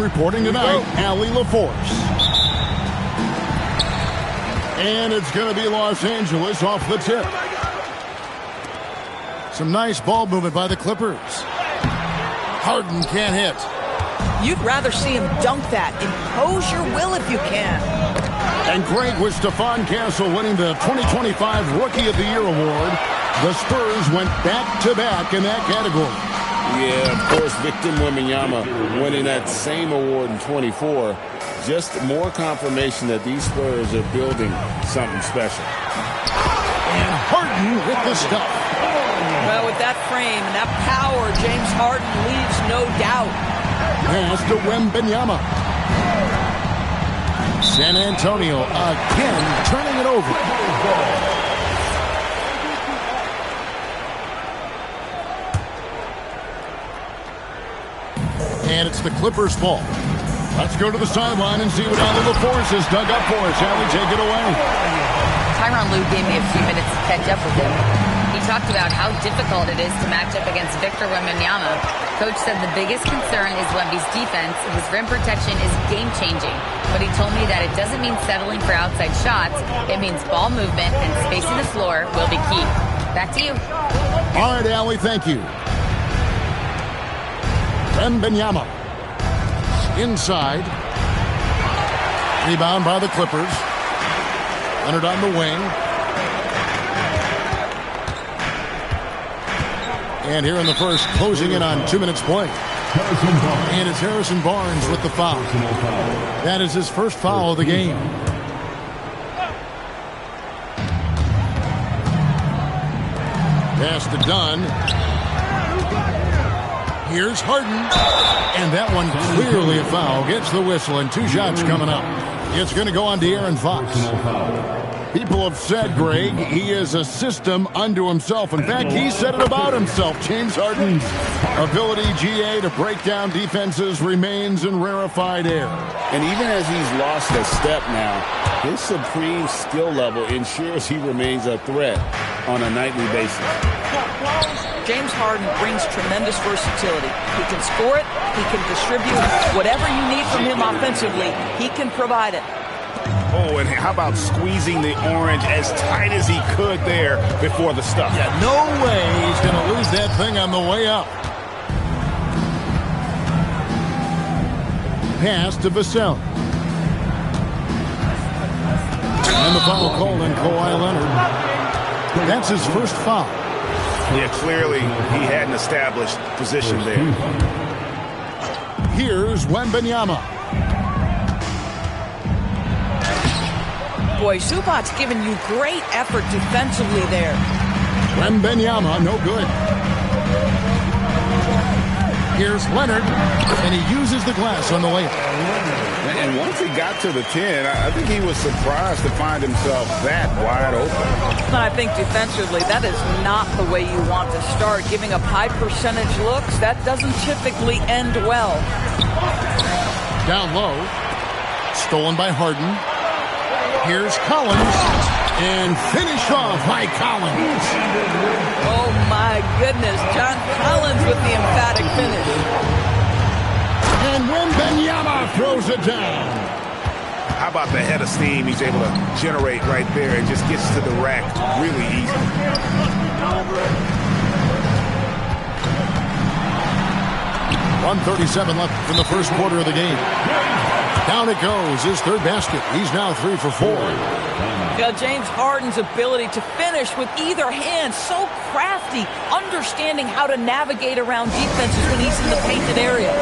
reporting tonight, Allie LaForce. And it's going to be Los Angeles off the tip. Some nice ball movement by the Clippers. Harden can't hit. You'd rather see him dunk that. Impose your will if you can. And great was Stephon Castle winning the 2025 Rookie of the Year award. The Spurs went back-to-back in that category. Yeah, of course, Victor Wembanyama winning that same award in 24. Just more confirmation that these Spurs are building something special. And Harden with the stuff. Well, with that frame and that power, James Harden leaves no doubt. Pass to Wembanyama. San Antonio again turning it over. And it's the Clippers' ball. Let's go to the sideline and see what Allie LaForce has dug up for us. Allie, take it away. Tyronn Lue gave me a few minutes to catch up with him. He talked about how difficult it is to match up against Victor Wembanyama. Coach said the biggest concern is Wemby's defense. His rim protection is game-changing. But he told me that it doesn't mean settling for outside shots. It means ball movement and spacing the floor will be key. Back to you. All right, Allie, thank you. Wembanyama. Inside. Rebound by the Clippers. Leonard on the wing. And here in the first, closing in on 2 minutes play. And it's Harrison Barnes with the foul. That is his first foul of the game. Pass to Dunn. Here's Harden. And that one clearly a foul. Gets the whistle and 2 shots coming up. It's going to go on to Aaron Fox. People have said, Greg, he is a system unto himself. In fact, he said it about himself. James Harden's ability, GA, to break down defenses remains in rarefied air. And even as he's lost a step now, his supreme skill level ensures he remains a threat on a nightly basis. James Harden brings tremendous versatility. He can score it. He can distribute. Whatever you need from him offensively, he can provide it. Oh, and how about squeezing the orange as tight as he could there before the stuff? Yeah, no way he's going to lose that thing on the way up. Pass to Vassell. And the foul called on Kawhi Leonard. That's his first foul. Yeah, clearly he hadn't established position there. Here's Wembanyama. Boy, Zubac's giving you great effort defensively there. Wembanyama, no good. Here's Leonard, and he uses the glass on the layup. And once he got to the 10, I think he was surprised to find himself that wide open. I think defensively, that is not the way you want to start. Giving up high percentage looks, that doesn't typically end well. Down low, stolen by Harden. Here's Collins, and finished off by Collins. Oh, my goodness. John Collins with the emphatic finish. And Wembanyama throws it down. How about the head of steam he's able to generate right there and just gets to the rack really easy. 1:37 left in the first quarter of the game. Down it goes, his third basket. He's now 3 for 4. Yeah, James Harden's ability to finish with either hand, so crafty, understanding how to navigate around defenses when he's in the painted area.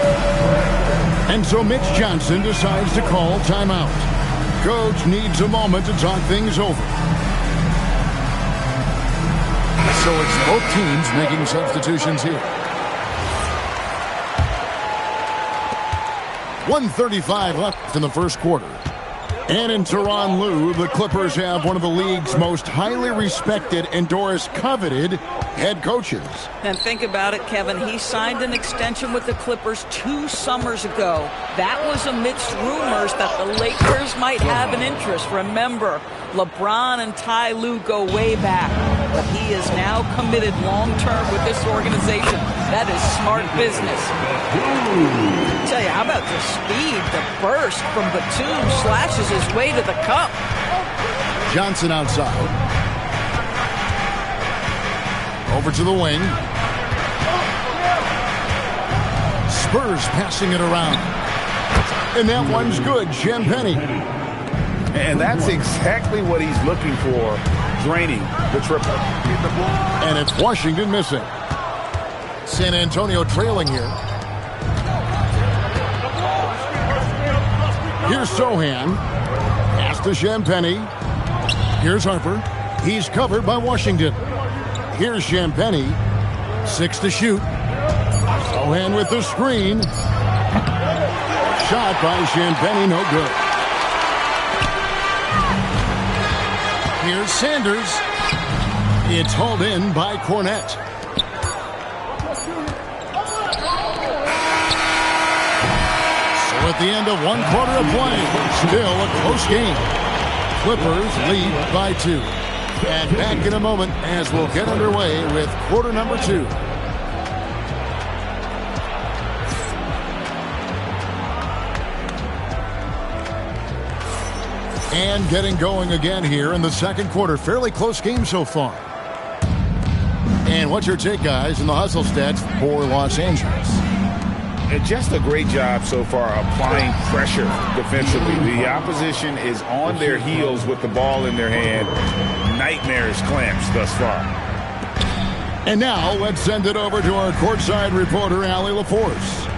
And so Mitch Johnson decides to call timeout. Coach needs a moment to talk things over. So it's both teams making substitutions here. 1:35 left in the first quarter. And in Tyronn Lue, the Clippers have one of the league's most highly respected and Doris coveted head coaches. And think about it, Kevin. He signed an extension with the Clippers 2 summers ago. That was amidst rumors that the Lakers might have an interest. Remember, LeBron and Ty Lue go way back. but he is now committed long-term with this organization. That is smart business. I tell you, how about the speed, the burst from Batum slashes his way to the cup. Johnson outside. Over to the wing. Spurs passing it around. And that one's good, Champagnie. And that's exactly what he's looking for, draining the triple. And it's Washington missing. San Antonio trailing here. Here's Sohan. Pass to Champagnie. Here's Harper. He's covered by Washington. Here's Champagnie. 6 to shoot. Sohan with the screen. Shot by Champagnie, no good. Here's Sanders. It's hauled in by Cornette. So at the end of 1 quarter of play, still a close game. Clippers lead by 2. And back in a moment as we'll get underway with quarter number 2. And getting going again here in the second quarter. Fairly close game so far. And what's your take, guys, in the hustle stats for Los Angeles? Just a great job so far applying pressure defensively. The opposition is on their heels with the ball in their hand. Nightmares clamps thus far. And now let's send it over to our courtside reporter, Allie LaForce.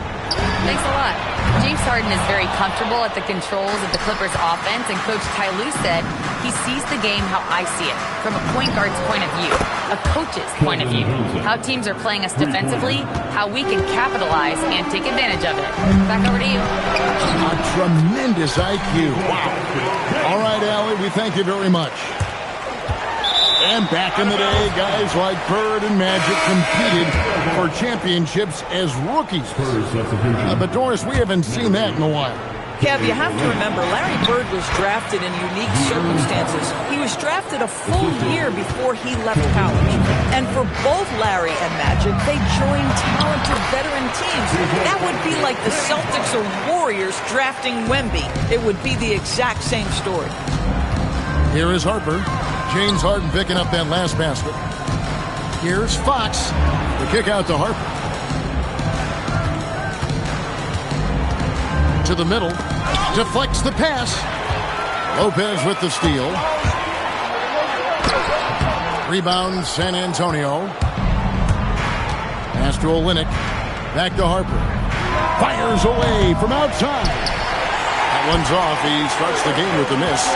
Thanks a lot. James Harden is very comfortable at the controls of the Clippers offense, and Coach Ty Lue said he sees the game how I see it, from a point guard's point of view, a coach's point of view, how teams are playing us defensively, how we can capitalize and take advantage of it. Back over to you. A tremendous IQ. Wow. All right, Allie, we thank you very much. And back in the day, guys like Bird and Magic competed for championships as rookies. But, Doris, we haven't seen that in a while. Kev, you have to remember, Larry Bird was drafted in unique circumstances. He was drafted a full year before he left college. And for both Larry and Magic, they joined talented veteran teams. That would be like the Celtics or Warriors drafting Wemby. It would be the exact same story. Here is Harper. James Harden picking up that last basket. Here's Fox. The kick out to Harper. To the middle. Deflects the pass. Lopez with the steal. Rebound San Antonio. Pass to Olynyk. Back to Harper. Fires away from outside. That one's off. He starts the game with a miss.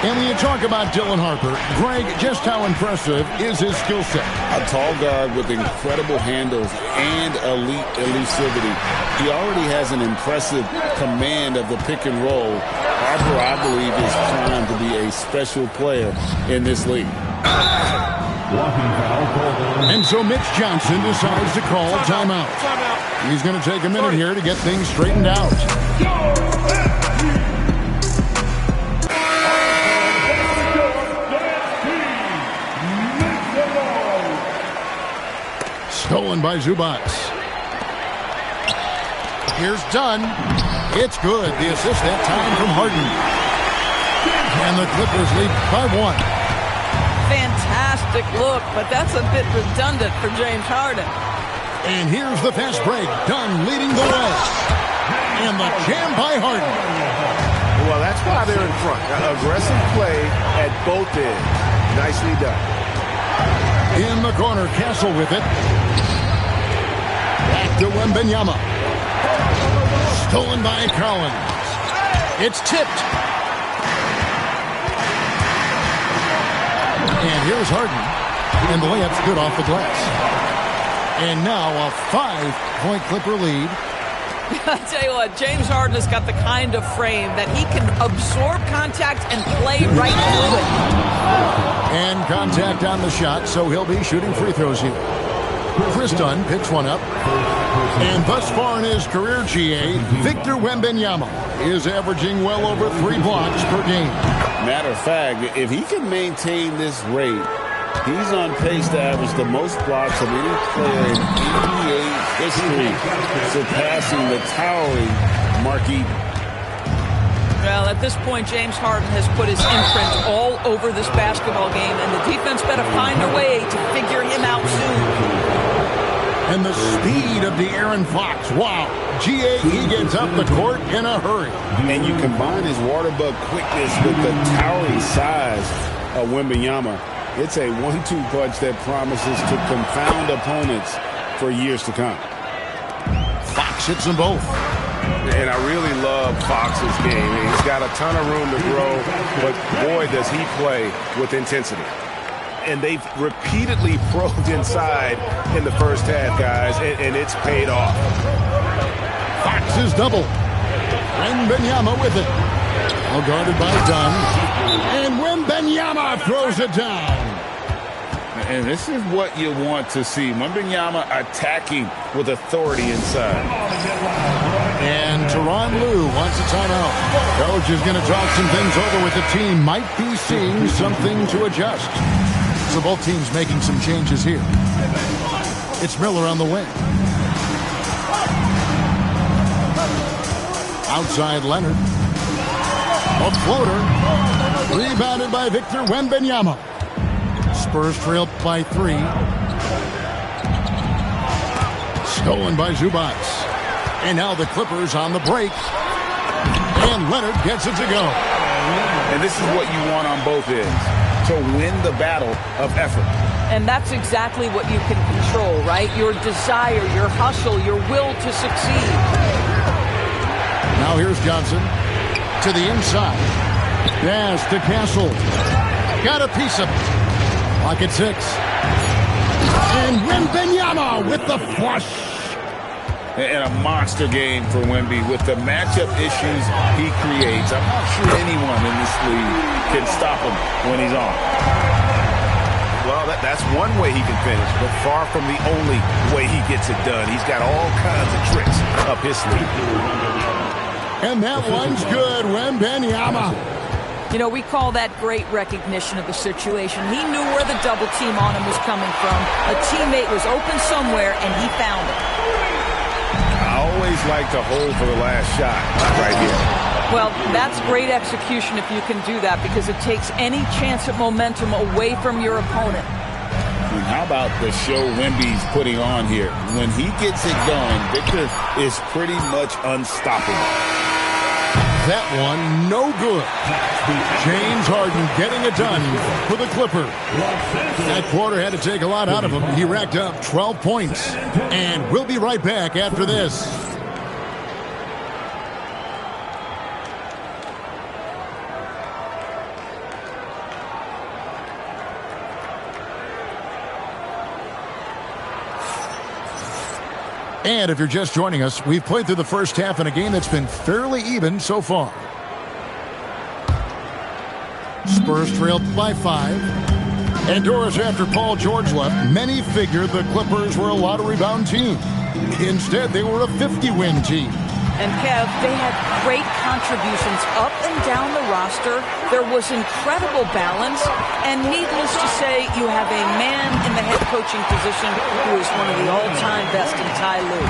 And when you talk about Dylan Harper, Greg, just how impressive is his skill set? A tall guard with incredible handles and elite elusivity. He already has an impressive command of the pick and roll. Harper, I believe, is primed to be a special player in this league. And so Mitch Johnson decides to call timeout. He's going to take a minute here to get things straightened out. Stolen by Zubac. Here's Dunn. It's good. The assist that time from Harden. And the Clippers lead by 1. Fantastic look, but that's a bit redundant for James Harden. And here's the fast break. Dunn leading the way. And the jam by Harden. Well, that's why they're in front. Aggressive play at both ends. Nicely done. In the corner, Castle with it. Back to Wembanyama. Stolen by Collins. It's tipped. And here's Harden. And the layup's good off the glass. And now a 5-point Clipper lead. I tell you what, James Harden has got the kind of frame that he can absorb contact and play right through it. And contact on the shot, so he'll be shooting free throws here. Chris Dunn picks one up. And thus far in his career, GA, Victor Wembanyama is averaging well over 3 blocks per game. Matter of fact, if he can maintain this rate He's on pace to average the most blocks of any player in NBA history, surpassing the towering Mark Eaton. Well, at this point, James Harden has put his imprint all over this basketball game, and the defense better find a way to figure him out soon. And the speed of De'Aaron Fox. Wow. He gets up the court in a hurry. And you combine his water bug quickness with the towering size of Wembanyama. It's a 1-2 punch that promises to confound opponents for years to come. Fox hits them both. And I really love Fox's game. He's got a ton of room to grow, but boy, does he play with intensity. And they've repeatedly probed inside in the first half, guys, and it's paid off. Fox is double. Wembanyama with it. All guarded by Dunn. And Wembanyama throws it down. And this is what you want to see. Wembanyama attacking with authority inside. And Tyronn Lue wants a timeout. Coach is going to talk some things over with the team. Might be seeing something to adjust. So both teams making some changes here. It's Miller on the wing. Outside Leonard. A floater. Rebounded by Victor Wembanyama. Spurs trailed by 3. Stolen by Zubac. And now the Clippers on the break. And Leonard gets it to go. And this is what you want on both ends, to win the battle of effort. And that's exactly what you can control, right? Your desire, your hustle, your will to succeed. Now here's Johnson to the inside. Pass to Castle. Got a piece of it. Lock at 6. And Wembanyama with the flush. And a monster game for Wemby with the matchup issues he creates. I'm not sure anyone in this league can stop him when he's on. Well, that's one way he can finish, but far from the only way he gets it done. He's got all kinds of tricks up his sleeve. And that one's good, Wembanyama. You know, we call that great recognition of the situation. He knew where the double team on him was coming from. A teammate was open somewhere, and he found it. I always like to hold for the last shot right here. Well, that's great execution if you can do that, because it takes any chance at momentum away from your opponent. And how about the show Wemby's putting on here? When he gets it going, Victor is pretty much unstoppable. That one, no good. James Harden getting it done for the Clippers. That quarter had to take a lot out of him. He racked up 12 points. And we'll be right back after this. And if you're just joining us, we've played through the first half in a game that's been fairly even so far. Spurs trailed by 5. And Doris, after Paul George left, many figured the Clippers were a lottery-bound team. Instead, they were a 50-win team. And Kev, they had great contributions up and down the roster. There was incredible balance. And needless to say, you have a man in the head coaching position who is one of the all-time best in Ty Lue.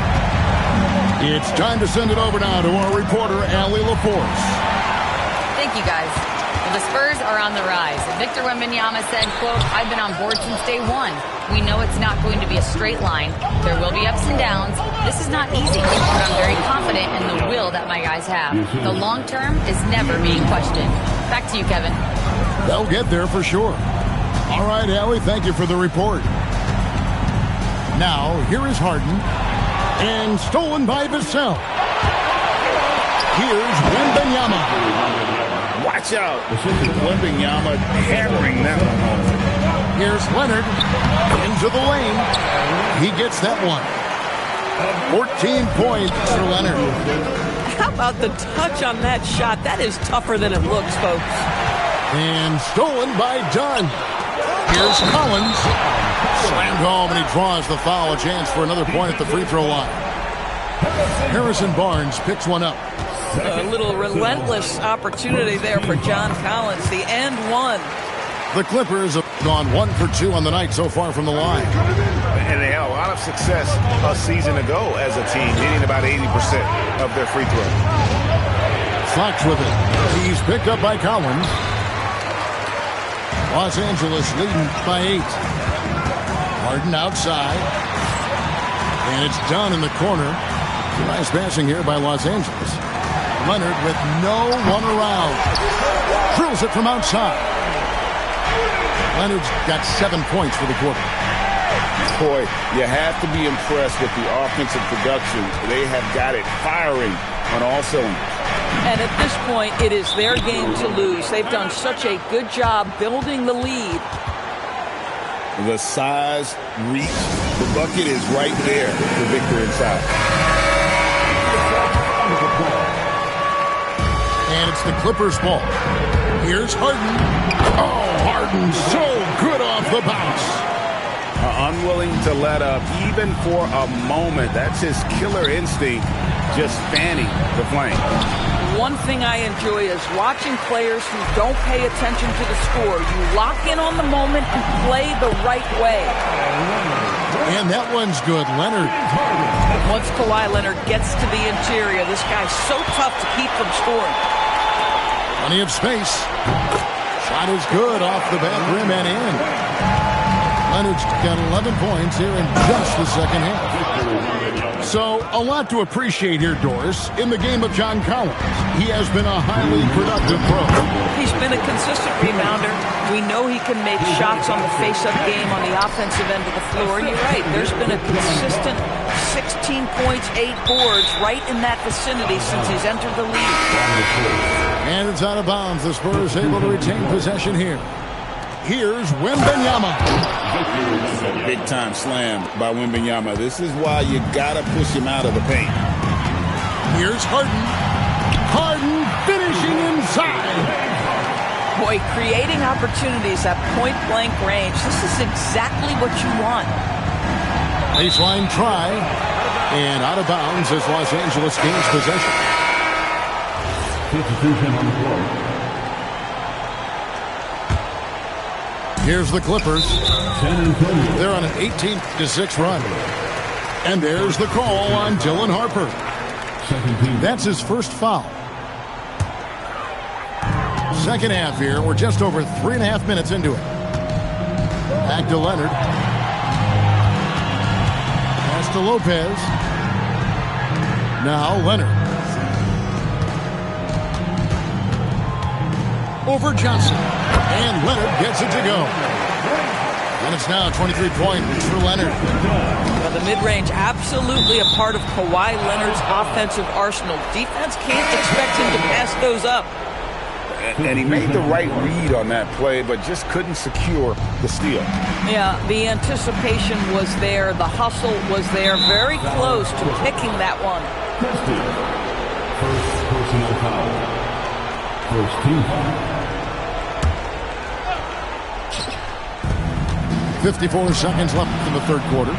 It's time to send it over now to our reporter, Allie LaForce. Thank you, guys. Well, the Spurs are on the rise. Victor Wembanyama said, quote, "I've been on board since day one. We know it's not going to be a straight line. There will be ups and downs. This is not easy, but I'm very confident in the will that my guys have. The long term is never being questioned." Back to you, Kevin. They'll get there for sure. All right, Allie, thank you for the report. Now, here is Harden. And stolen by Vassell. Here's Wembanyama. Watch out. Wembanyama hammering that one home. Here's Leonard into the lane. He gets that one. 14 points for Leonard. How about the touch on that shot? That is tougher than it looks, folks. And stolen by Dunn. Here's Collins. Slammed home, and he draws the foul. A chance for another point at the free throw line. Harrison Barnes picks one up. A little relentless opportunity there for John Collins. The and one. The Clippers have gone 1 for 2 on the night so far from the line. And they had a lot of success a season ago as a team, hitting about 80% of their free throws. Fox with it. He's picked up by Collins. Los Angeles leading by 8. Harden outside. And it's done in the corner. Nice passing here by Los Angeles. Leonard with no one around. Drills it from outside. Leonard's got 7 points for the quarter. Boy, you have to be impressed with the offensive production. They have got it firing on all cylinders. And at this point, it is their game to lose. They've done such a good job building the lead. The size, reach, the bucket is right there for Victor inside. And it's the Clippers' ball. Here's Harden. Oh, Harden so good off the bounce. Unwilling to let up even for a moment. That's his killer instinct, just fanning the flame. One thing I enjoy is watching players who don't pay attention to the score. You lock in on the moment and play the right way. And that one's good. Leonard. Once Kawhi Leonard gets to the interior, this guy's so tough to keep from scoring. Plenty of space. Shot is good off the back rim and in. Leonard's got 11 points here in just the second half. So, a lot to appreciate here, Doris, in the game of John Collins. He has been a highly productive pro. He's been a consistent rebounder. We know he can make shots on the face-up game on the offensive end of the floor. And you're right, there's been a consistent 16 points, 8 boards right in that vicinity since he's entered the league. And it's out of bounds. The Spurs able to retain possession here. Here's Wembanyama. Big-time slam by Wembanyama. This is why you got to push him out of the paint. Here's Harden. Harden finishing inside. Boy, creating opportunities at point-blank range. This is exactly what you want. Baseline try. And out of bounds as Los Angeles gains possession. Substitution on the floor. Here's the Clippers. They're on an 18-6 run. And there's the call on Dylan Harper. That's his first foul. Second half here. We're just over 3.5 minutes into it. Back to Leonard. Pass to Lopez. Now Leonard. Over Johnson. And Leonard gets it to go. And it's now 23 points for Leonard. Well, the mid-range absolutely a part of Kawhi Leonard's offensive arsenal. Defense can't expect him to pass those up. And he made the right read on that play, but just couldn't secure the steal. Yeah, the anticipation was there. The hustle was there. Very close to picking that one. First personal foul. First team foul. 54 seconds left in the third quarter.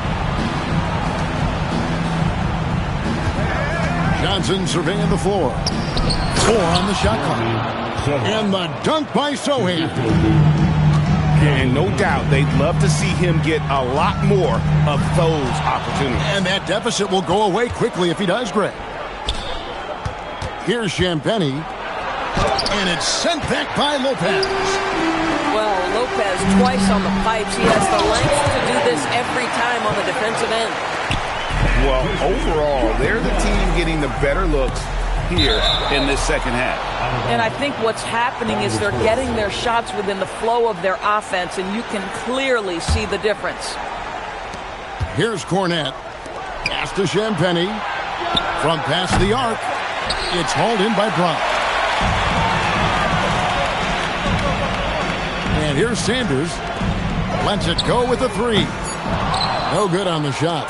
Johnson surveying the floor. 4 on the shot clock. And the dunk by Sohan. And no doubt they'd love to see him get a lot more of those opportunities. And that deficit will go away quickly if he does, Greg. Here's Champagny. And it's sent back by Lopez. Well, Lopez twice on the pipes. He has the length to do this every time on the defensive end. Well, overall, they're the team getting the better looks here in this second half. And I think what's happening is they're getting their shots within the flow of their offense, and you can clearly see the difference. Here's Cornette. Pass to Champagny. From past the arc. It's hauled in by Brown. And here's Sanders. Lets it go with a 3. No good on the shot.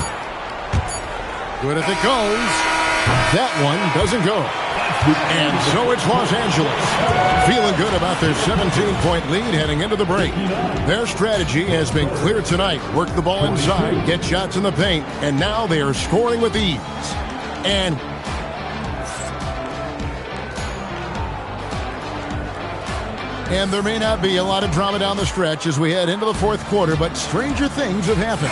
Good if it goes. That one doesn't go. And so it's Los Angeles. Feeling good about their 17-point lead heading into the break. Their strategy has been clear tonight. Work the ball inside, get shots in the paint, and now they are scoring with ease. And And there may not be a lot of drama down the stretch as we head into the fourth quarter, but stranger things have happened.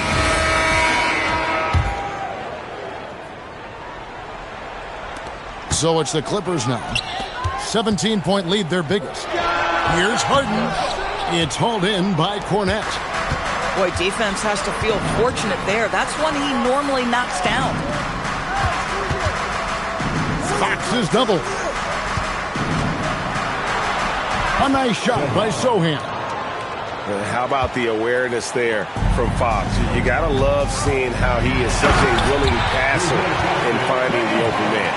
So it's the Clippers now. 17-point lead, their biggest. Here's Harden. It's hauled in by Cornette. Boy, defense has to feel fortunate there. That's one he normally knocks down. Fox is double. A nice shot by Sohan. How about the awareness there from Fox? You got to love seeing how he is such a willing passer in finding the open man.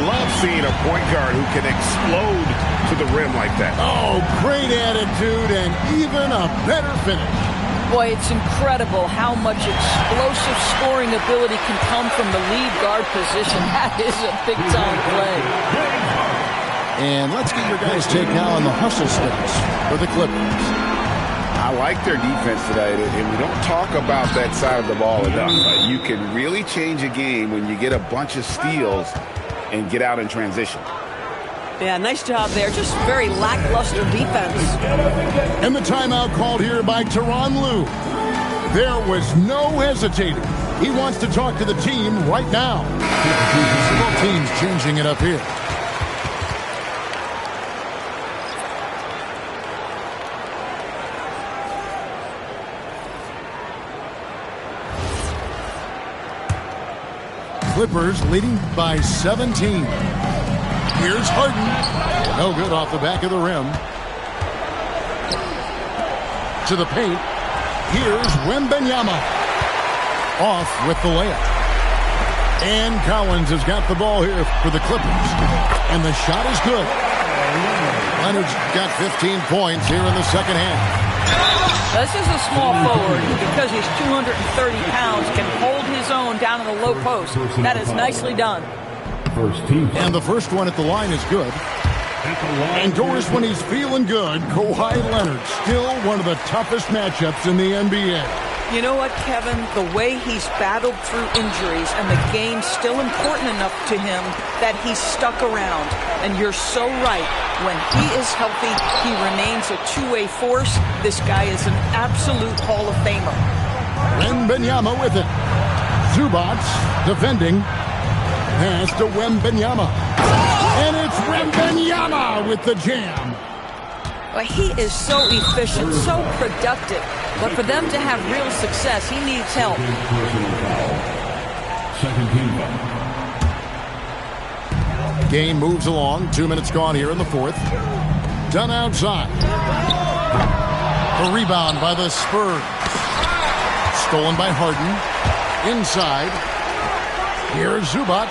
Love seeing a point guard who can explode to the rim like that. Oh, great attitude and even a better finish. Boy, it's incredible how much explosive scoring ability can come from the lead guard position. That is a big-time play. And let's get your guys' take now on the hustle stats for the Clippers. I like their defense today, and we don't talk about that side of the ball enough. You can really change a game when you get a bunch of steals and get out in transition. Yeah, nice job there. Just very lackluster defense. And the timeout called here by Tyronn Lue. There was no hesitating. He wants to talk to the team right now. Both teams changing it up here. Clippers leading by 17. Here's Harden. No good off the back of the rim. To the paint. Here's Wembanyama. Off with the layup. And Collins has got the ball here for the Clippers. And the shot is good. Leonard's got 15 points here in the second half. This is a small forward who, because he's 230 pounds, can hold his own down in the low post. That is nicely done. And the first one at the line is good. And Doris, when he's feeling good, Kawhi Leonard, still one of the toughest matchups in the NBA. You know what, Kevin? The way he's battled through injuries and the game's still important enough to him that he's stuck around. And you're so right. When he is healthy, he remains a two-way force. This guy is an absolute Hall of Famer. Wembanyama with it. Zubac defending. Pass to Wembanyama. And it's Wembanyama with the jam. Well, he is so efficient, so productive. But for them to have real success, he needs help. Game moves along. 2 minutes gone here in the fourth. Done outside. The rebound by the Spurs. Stolen by Harden. Inside. Here's Zubac.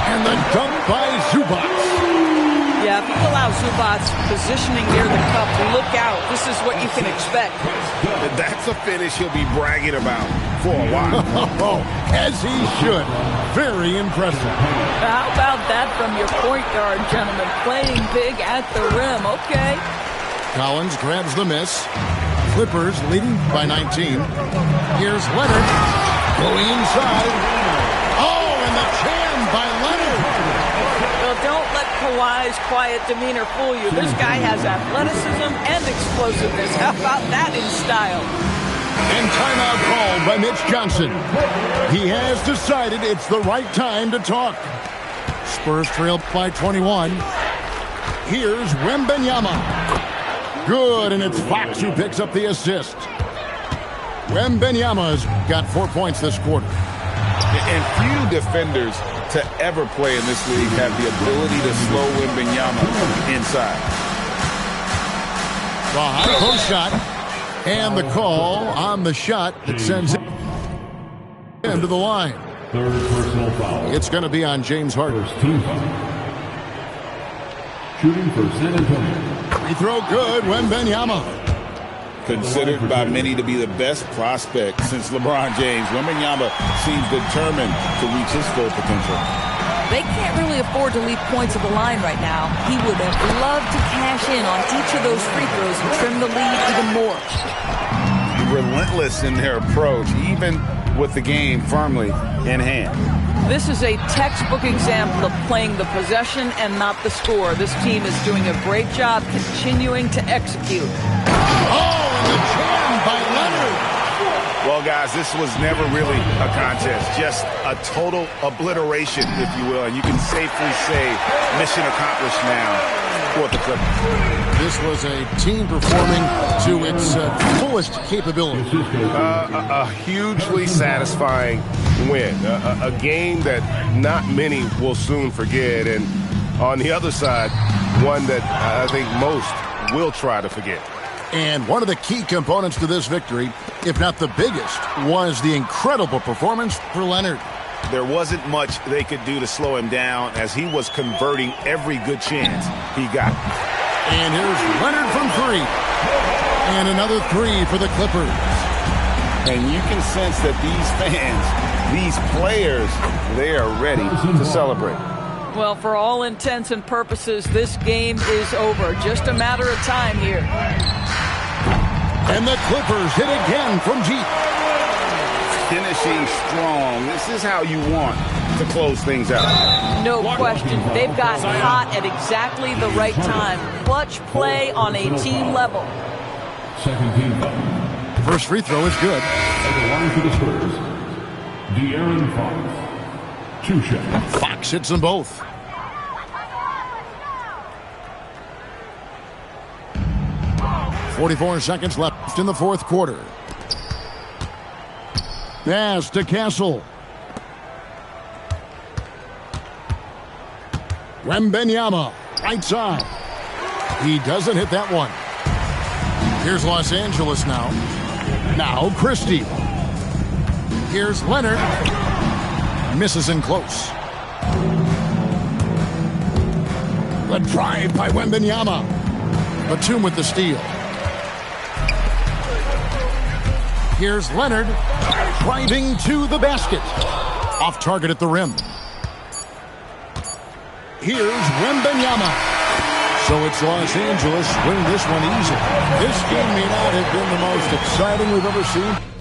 And the dunk by Zubac. Yeah, if you allow Zubac positioning near the cup, look out. This is what you can expect. That's a finish he'll be bragging about for a while. As he should. Very impressive. How about that from your point guard, gentlemen? Playing big at the rim. Okay. Collins grabs the miss. Clippers leading by 19. Here's Leonard. Going inside. Oh, and the jam by Leonard. Well, don't let Kawhi's quiet demeanor fool you. This guy has athleticism and explosiveness. How about that in style? And timeout called by Mitch Johnson. He has decided it's the right time to talk. Spurs trail by 21. Here's Wembanyama. Good, and it's Fox who picks up the assist. Wembanyama's got 4 points this quarter. And few defenders to ever play in this league have the ability to slow Wembanyama inside. The high post shot. And the call on the shot that sends him into the line. Third personal foul. It's going to be on James Harden. First team foul. Shooting for San Antonio. Free throw good, Wembanyama. Considered by many to be the best prospect since LeBron James, Wembanyama seems determined to reach his full potential. They can't really afford to leave points at the line right now. He would have loved to cash in on each of those free throws and trim the lead even more. Relentless in their approach, even with the game firmly in hand. This is a textbook example of playing the possession and not the score. This team is doing a great job continuing to execute. Oh, and the jam by Leonard. Well, guys, this was never really a contest, just a total obliteration, if you will. And you can safely say mission accomplished now for the Clippers. This was a team performing to its fullest capability. A hugely satisfying win, a game that not many will soon forget. And on the other side, one that I think most will try to forget. And one of the key components to this victory, if not the biggest, was the incredible performance for Leonard. There wasn't much they could do to slow him down as he was converting every good chance he got. And here's Leonard from three. And another three for the Clippers. And you can sense that these fans, these players, they are ready to celebrate. Well, for all intents and purposes, this game is over. Just a matter of time here. And the Clippers hit again from deep. Finishing strong. This is how you want to close things out. No question. They've got hot at exactly the right time. Clutch play on a team level. Second team foul. First free throw is good. At the line for the Spurs, De'Aaron Fox. 2 shots. Fox hits them both. .44 seconds left in the fourth quarter. Pass to Castle. Wembenyama, right side. He doesn't hit that one. Here's Los Angeles now. Now Christie. Here's Leonard. Misses in close. The drive by Wembenyama. Batum with the steal. Here's Leonard driving to the basket. Off target at the rim. Here's Wembenyama. So it's Los Angeles winning this one easy. This game may not have been the most exciting we've ever seen.